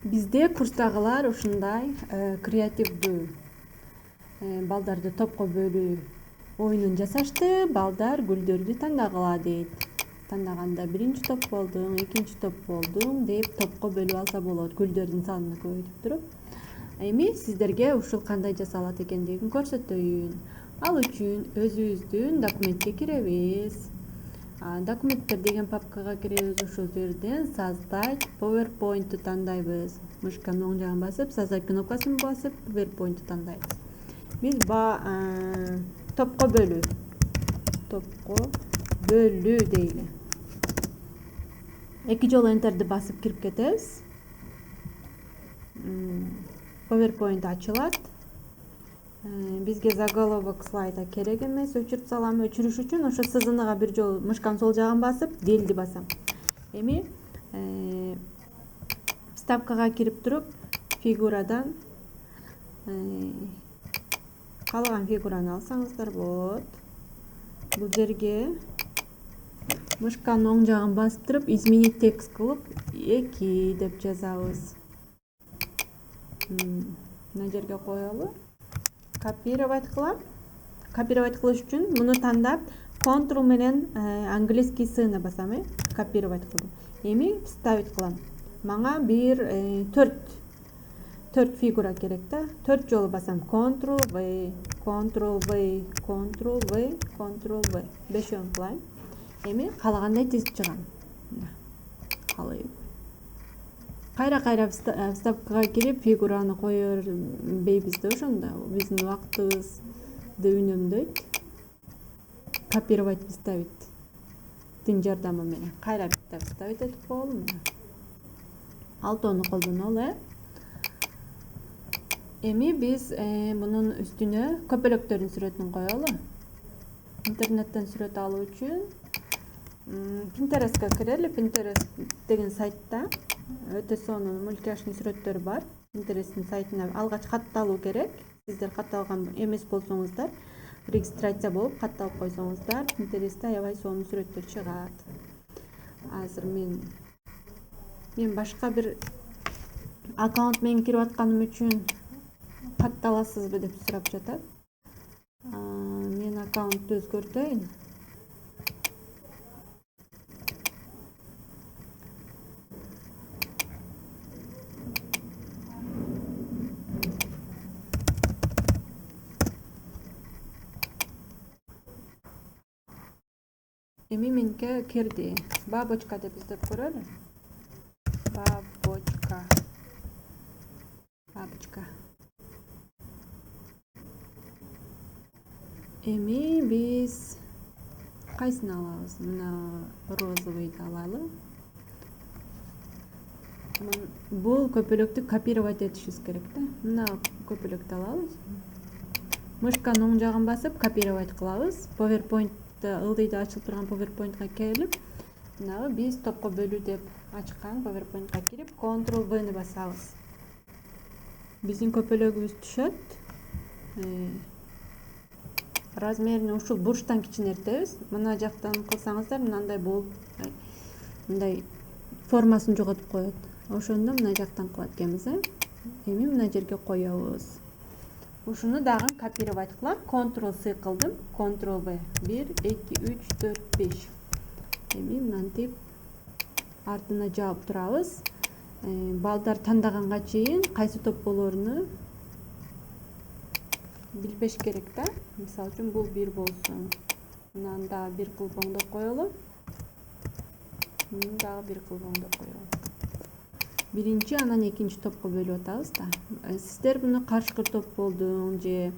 Бизде курстагылар ушундай креативдүү балдарды топко бөлүү оюнун жасашты. Балдар гүлдөрдү тандагыла дейт. Тандаганда биринчи топ болдуң, экинчи топ болдуң деп топко бөлүп алса болот, гүлдөрдүн санын көбөйтүп туруп. Эми сиздерге ушул кандай жасалат экендигин көрсөтөйүн. Ал үчүн өзүбүздүн документке киребиз. Документтер деген папкага киребиз. Ушул жерден создать PowerPoint'ты тандайбыз. Мышканын оң жагын басып, создать кнопкасын басып, PowerPoint'ты тандайбыз. Биз топко бөлүү дейли. 2 жолу Enter'ди басып кирип кетебиз. PowerPoint ачылат. Бизге заголовок слайда керек эмес, өчүрүп салам. Өчүрүш үчүн ошо сызыныга бир жолу мышканын сол жагын басып, делди басам. Эми вставкага кирип туруп, фигурадан каалаган фигураны алсаңыздар болот. Бул жерге мышканын оң жагын басып туруп, изменить текст кылып, 2 деп жазабыз. Мына жерге коелу. Копировать кылам. Копировать кылыш үчүн муну тандап, Ctrl менен английский сыны басам, копировать кылдым. Эми вставить кылам. Мага бир 4 фигура керек да. 4 жолу басам. Ctrl V, Ctrl V, Ctrl V, Ctrl V. 5 кылайм. Эми каалагандай тизип чыгам. Калайбы. Кайра вставкага кирип, фигураны кое бербейбиз да ошондо. Биздин убактыбызды үнөмдөйт. Копировать вставить тин жардамы менен кайра биттеп вставить этип коелу. Алтоону колдонолу. Эми биз мунун үстүнө көпөлөктөрдүн сүрөтүн коелу. Интернеттен сүрөт алуу үчүн Pinterest'ке кирели. Pinterest деген сайтта өтө сонун мультяшный сүрөттөр бар. Pinterest'ин сайтына алгач катталуу керек. Сиздер катталган эмес болсоңуздар, регистрация болуп катталып койсоңуздар, Pinterest'те аябай сонун сүрөттөр чыгат. Азыр мен башка бир аккаунт менен кирип атканым үчүн катталасызбы деп сурап жатат. Мен аккаунтту өзгөртөйүн. Эми менке кирди. Бабочка деп издеп көрөлү. Бабочка. Эми биз кайсын алабыз? Мына розовыйды алалы. Бул көпөлөктү копировать этишибиз керек да. Мына көпөлөктү алабыз. Мышканын оң жагын басып, копировать кылабыз. PowerPoint ылдыйда ачылып турган PowerPoint'ка келип, мына биз топко бөлүү деп ачкан PowerPoint'ка кирип, Ctrl V-ны басабыз. Биздин көпөлөгүбүз түшөт. Размерин ушул бурчтан кичинертебиз. Мына жактан кылсаңыздар, мындай болуп, мындай формасын жоготуп коет. Ошондо мына жактан кылат экенбиз. Эми мына жерге коебуз. Ушуну дагы копировать кылам. Ctrl C кылдым. Ctrl V. 1, 2, 3, 4, 5. Эми мынтип артына жаап турабыз. Балдар тандаганга чейин кайсы топ болоруну билбеш керек да. Мисалы үчүн бул 1 болсун. Мынаны дагы 1 кылып оңдоп коелу. Муну дагы 1 кылып оңдоп коелу. Биринчи, анан экинчи топко бөлүп атабыз да. Сиздер муну карышкыр топ болдуң же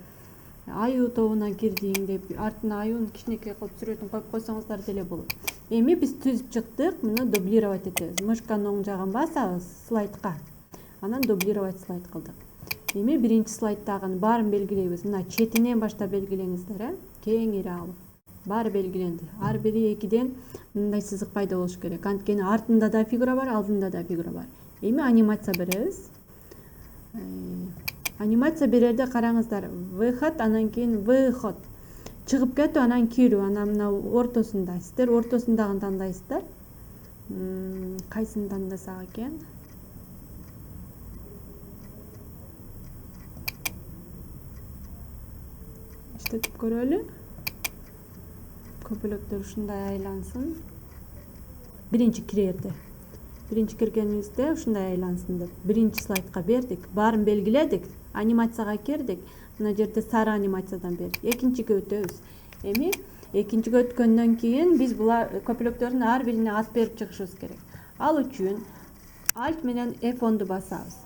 аюу тобуна кирдиң деп артына аюунун кичинекей кылып сүрөтүн коюп койсоңуздар деле болот. Эми биз түзүп чыктык. Муну дублировать этебиз. Мышканын оң жагын басабыз слайдка. Анан дублировать слайд кылдык. Эми биринчи слайдтагынын баарын белгилейбиз. Мына четинен баштап белгилеңиздер, кеңири алып. Баары белгиленди. Ар бири 2ден мындай сызык пайда болуш керек. Анткени артында да фигура бар, алдында да фигура бар. Эми анимация беребиз. Анимация берерде караңыздар. Выход, анан кийин выход. Чыгып кетүү, анан кирүү, анан мына ортосунда. Сиздер ортосундагын тандайсыздар. Кайсын тандасак экен? иштетип көрөлү. Көпөлөктөр ушундай айлансын. Биринчи киргенибизде ушундай айлансын деп биринчи слайдка бердик. Баарын белгиледик. Анимацияга кирдик. Мына жерде сары анимациядан бердик. Экинчиге өтөбүз. Эми экинчиге өткөндөн кийин биз булар көпөлөктөрдүн ар бирине ат берип чыгышыбыз керек. Ал үчүн Alt менен F10'ду басабыз.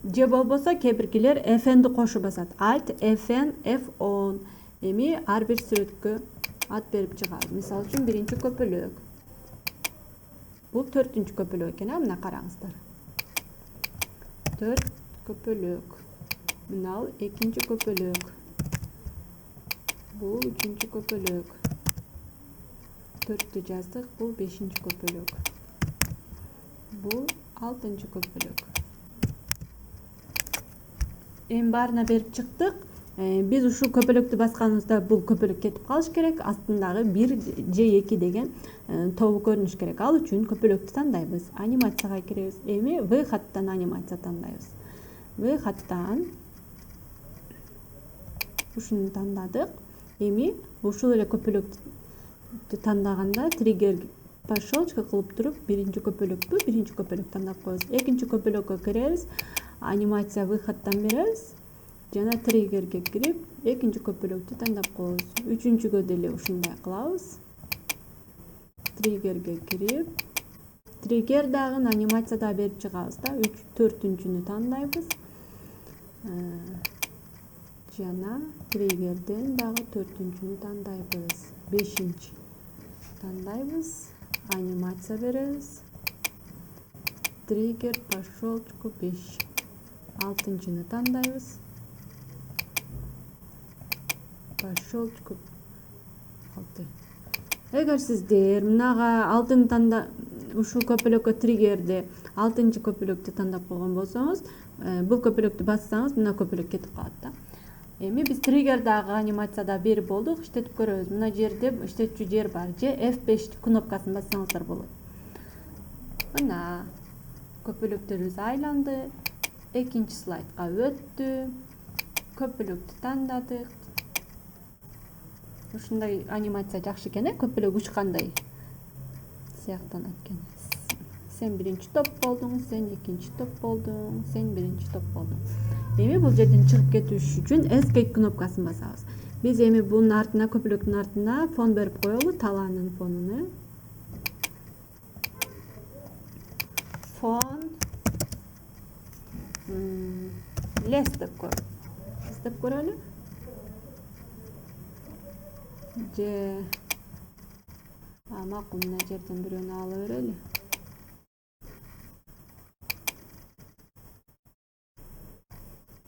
Же болбосо кээ биркилер Fn'ди кошо басат. Alt, Fn, F10. Эми ар бир сүрөткө ат берип чыгабыз. Мисалы үчүн биринчи көпөлөк. Бул 4-үнчү көпөлөк экен, мына караңыздар. 4 көпөлөк. Мына ал 2-нчи көпөлөк. Бул 3-нчү көпөлөк. 4-тү жаздык, бул 5-нчи көпөлөк. Бул 6-нчы көпөлөк. Эми баарына берип чыктык. Биз ушул көпөлөктү басканыбызда бул көпөлөк кетип калыш керек. Астындагы 1 же 2 деген тобу көрүнүш керек. Ал үчүн көпөлөктү тандайбыз. Анимацияга киребиз. Эми V хаттан анимация тандайбыз. V хаттан ушуну тандадык. Эми ушул эле көпөлөктү тандаганда триггер по щелчку кылып туруп биринчи көпөлөк тандап коебуз. Экинчи көпөлөккө киребиз. Анимация V хаттан беребиз. Жана триггерге кирип, экинчи көпөлөктү тандап коебуз. Үчүнчүгө деле ушундай кылабыз. Триггерге кирип, триггер дагы анимация да берип чыгабыз да. 4-үнчүнү тандайбыз. Жана триггерден дагы 4-үнчүнү тандайбыз. 5-нчи тандайбыз. Анимация беребиз. Триггер по щелчку 5. 6-нчыны тандайбыз. По щелчку 6. Эгер сиздер мынага алтын ушул көпөлөккө триггерди 6-нчы көпөлөктү тандап койгон болсоңуз, бул көпөлөктү бассаңыз мына көпөлөк кетип калат да. Эми биз триггердагы анимацияда берип болдук, иштетип көрөбүз. Мына жерде иштетчү жер бар. Же F5 кнопкасын бассаңыздар болот. Мына көпөлөктөрүбүз айланды. Экинчи слайдка өттү. Көпөлөктү тандадык. Ушундай анимация жакшы экен, көпөлөк учкандай сыяктанат экен. Сен биринчи топ болдуң, сен экинчи топ болдуң, сен биринчи топ болдуң. Эми бул жерден чыгып кетиш үчүн Escape кнопкасын басабыз. Биз эми бунун артына, көпөлөктүн артына фон берип коелу, талаанын фонуну. Фон less деп көрөлү. Же макул, мына жерден бирөөнү ала берели.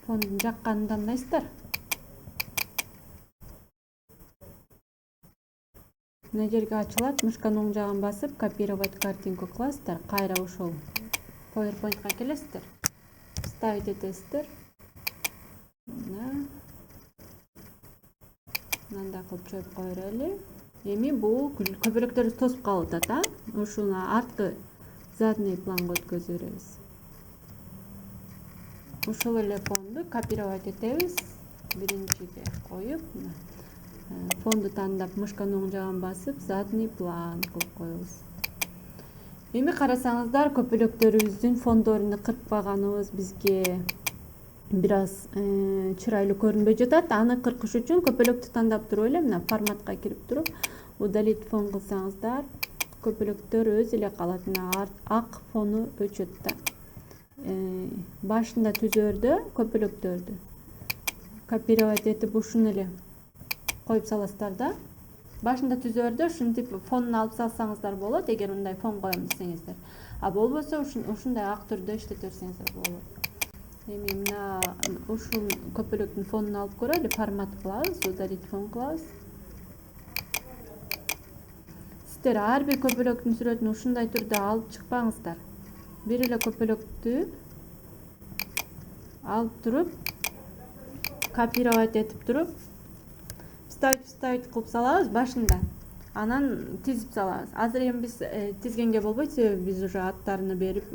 Фондун жакканын тандайсыздар. Мына жерге ачылат, мышканын оң жагын басып, копировать картинку кыласыздар. Кайра ошол PowerPoint'ка келесиздер. Вставить этесиздер. Мындай кылып чөп кое берели. Эми бул көпөлөктөрүбүз тосуп калып атат, ушуну арткы задний планга өткөзүп беребиз. Ушул эле фонду копировать этебиз. Биринчиге коюп, фонду тандап, мышканын оң жагын басып, задний план кылып коебуз. Эми карасаңыздар, көпөлөктөрүбүздүн фондорун кыркпаганыбыз бизге бир аз чырайлуу көрүнбөй жатат. Аны кыркыш үчүн көпөлөктү тандап туруп эле мына форматка кирип туруп, удалить фон кылсаңыздар, көпөлөктөр өз эле калат. Мына ак фону өчөт да. Башында түзөрдө көпөлөктөрдү копировать этип ушуну эле коюп саласыздар да. Башында түзөрдө ушинтип фонун алып салсаңыздар болот, эгер мындай фон коем десеңиздер. А болбосо ушундай ак түрдө иштете берсеңиздер болот. Эми мына ушул көпөлөктүн фонун алып көрөлү, формат кылабыз, удалить фон кылабыз. Сиздер ар бир көпөлөктүн сүрөтүн ушундай түрдө алып чыкпаңыздар. Бир эле көпөлөктү алып туруп, копировать этип туруп, вставить кылып салабыз башында. Анан тизип салабыз. Азыр эми биз тизгенге болбойт, себеби биз уже аттарыны берип